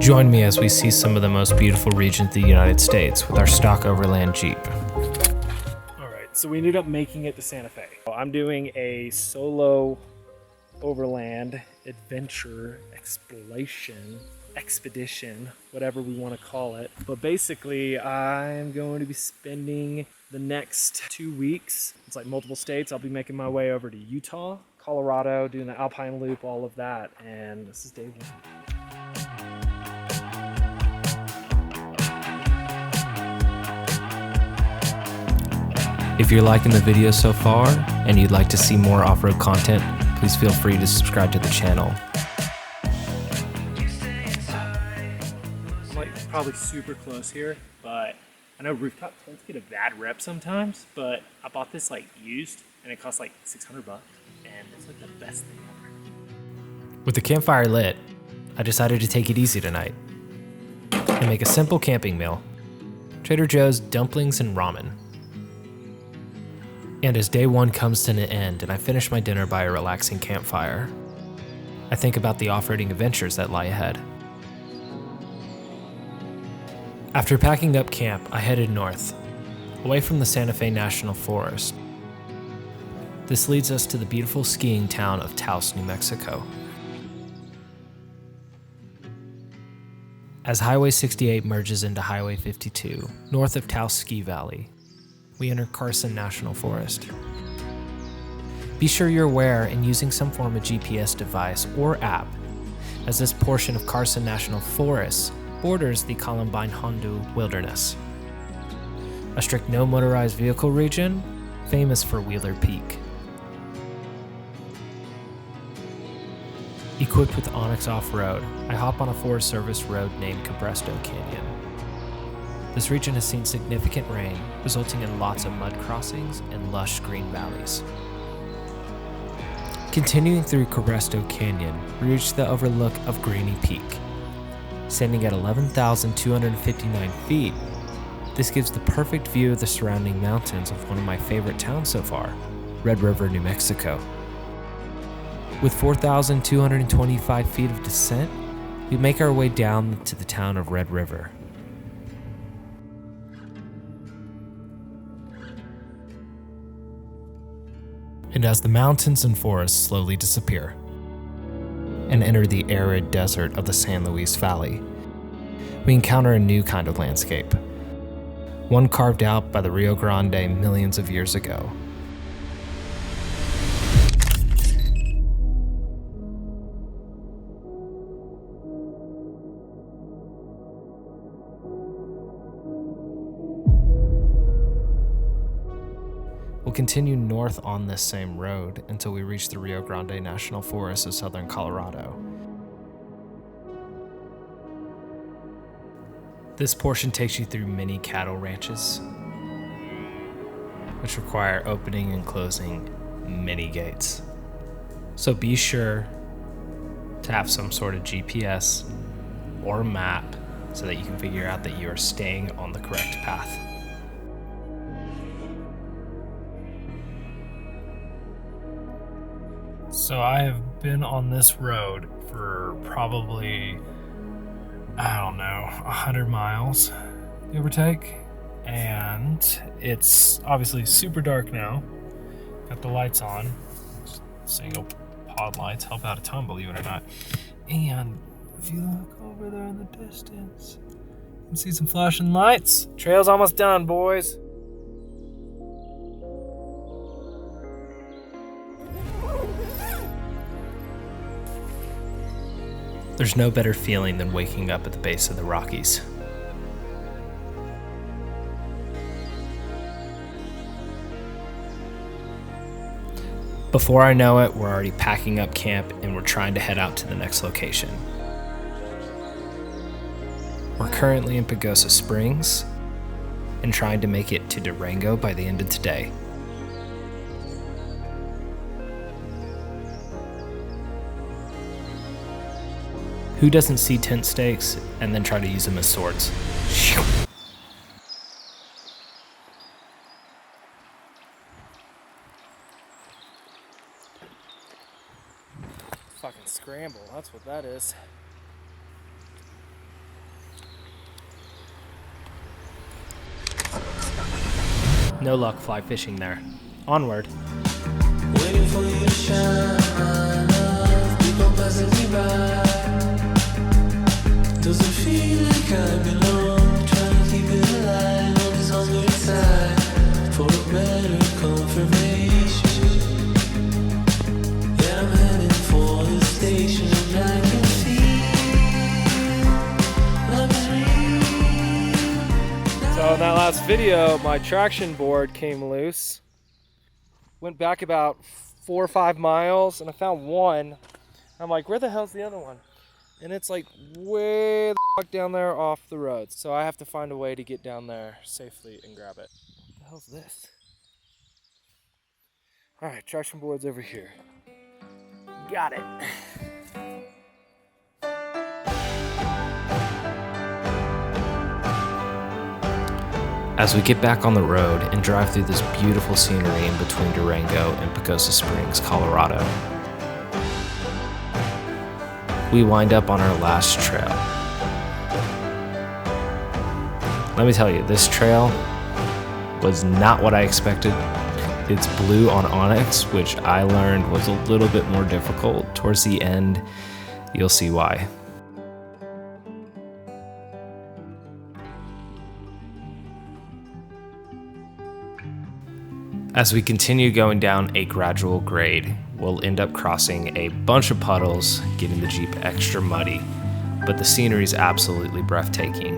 Join me as we see some of the most beautiful regions of the United States with our stock Overland Jeep. Alright, so we ended up making it to Santa Fe. I'm doing a solo overland adventure expedition, whatever we want to call it. But basically, I'm going to be spending the next 2 weeks. It's like multiple states. I'll be making my way over to Utah, Colorado, doing the Alpine Loop, all of that. And this is day one. If you're liking the video so far and you'd like to see more off-road content, please feel free to subscribe to the channel. I'm like probably super close here, but I know rooftop tents get a bad rep sometimes, but I bought this like used and it cost like $600 and it's like the best thing ever. With the campfire lit, I decided to take it easy tonight and make a simple camping meal. Trader Joe's dumplings and ramen. And as day one comes to an end and I finish my dinner by a relaxing campfire, I think about the off-roading adventures that lie ahead. After packing up camp, I headed north, away from the Santa Fe National Forest. This leads us to the beautiful skiing town of Taos, New Mexico. As Highway 68 merges into Highway 52, north of Taos Ski Valley, we enter Carson National Forest. Be sure you're aware and using some form of GPS device or app, as this portion of Carson National Forest borders the Columbine Hondo Wilderness, a strict no motorized vehicle region famous for Wheeler Peak. Equipped with Onyx Off-Road, I hop on a Forest Service road named Cabresto Canyon. This region has seen significant rain, resulting in lots of mud crossings and lush green valleys. Continuing through Cabresto Canyon, we reach the overlook of Greeny Peak. Standing at 11,259 feet, this gives the perfect view of the surrounding mountains of one of my favorite towns so far, Red River, New Mexico. With 4,225 feet of descent, we make our way down to the town of Red River. And as the mountains and forests slowly disappear and enter the arid desert of the San Luis Valley, we encounter a new kind of landscape, one carved out by the Rio Grande millions of years ago. We'll continue north on this same road until we reach the Rio Grande National Forest of southern Colorado. This portion takes you through many cattle ranches, which require opening and closing many gates. So be sure to have some sort of GPS or map so that you can figure out that you are staying on the correct path. So I have been on this road for probably, 100 miles, give or take. And it's obviously super dark now. Got the lights on. Single pod lights help out a ton, believe it or not. And if you look over there in the distance, you can see some flashing lights. Trail's almost done, boys. There's no better feeling than waking up at the base of the Rockies. Before I know it, we're already packing up camp and we're trying to head out to the next location. We're currently in Pagosa Springs and trying to make it to Durango by the end of today. Who doesn't see tent stakes and then try to use them as swords? Fucking scramble, that's what that is. No luck fly fishing there. Onward. Waiting for you to shine, people passing me by. Doesn't feel like I belong, trying to keep it alive on this hunger inside for a better confirmation. Yeah, I'm heading for the station and I can feel love is real. So in that last video, my traction board came loose. Went back about 4 or 5 miles and I found one. I'm like, where the hell's the other one? And it's like way the fuck down there off the road. So I have to find a way to get down there safely and grab it. What the hell's this? All right, traction board's over here. Got it. As we get back on the road and drive through this beautiful scenery in between Durango and Pagosa Springs, Colorado, we wind up on our last trail. Let me tell you, this trail was not what I expected. It's blue on onyx, which I learned was a little bit more difficult. Towards the end, you'll see why. As we continue going down a gradual grade, we'll end up crossing a bunch of puddles, getting the Jeep extra muddy, but the scenery is absolutely breathtaking.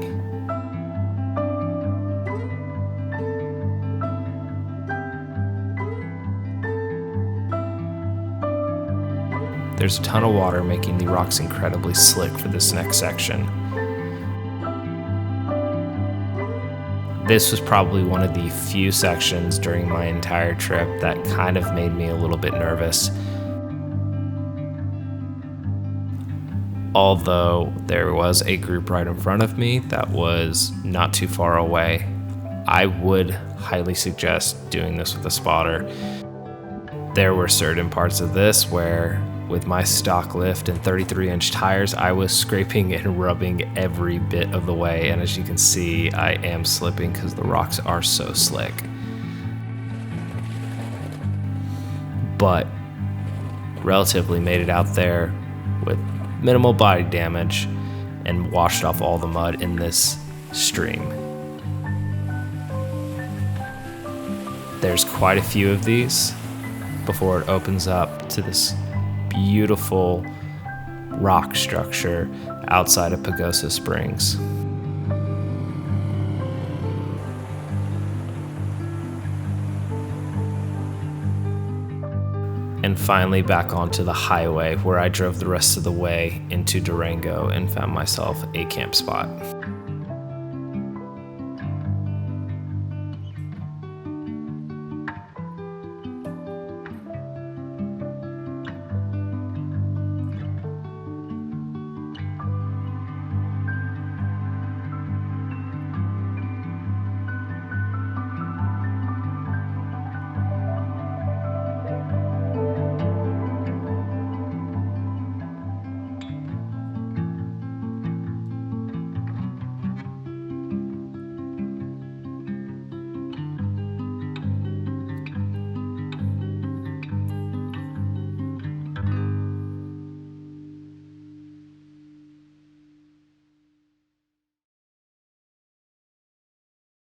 There's a ton of water making the rocks incredibly slick for this next section. This was probably one of the few sections during my entire trip that kind of made me a little bit nervous. Although there was a group right in front of me that was not too far away, I would highly suggest doing this with a spotter. There were certain parts of this where, with my stock lift and 33-inch tires, I was scraping and rubbing every bit of the way, and as you can see, I am slipping because the rocks are so slick. But relatively made it out there with minimal body damage and washed off all the mud in this stream. There's quite a few of these before it opens up to this beautiful rock structure outside of Pagosa Springs. And finally back onto the highway, where I drove the rest of the way into Durango and found myself a camp spot.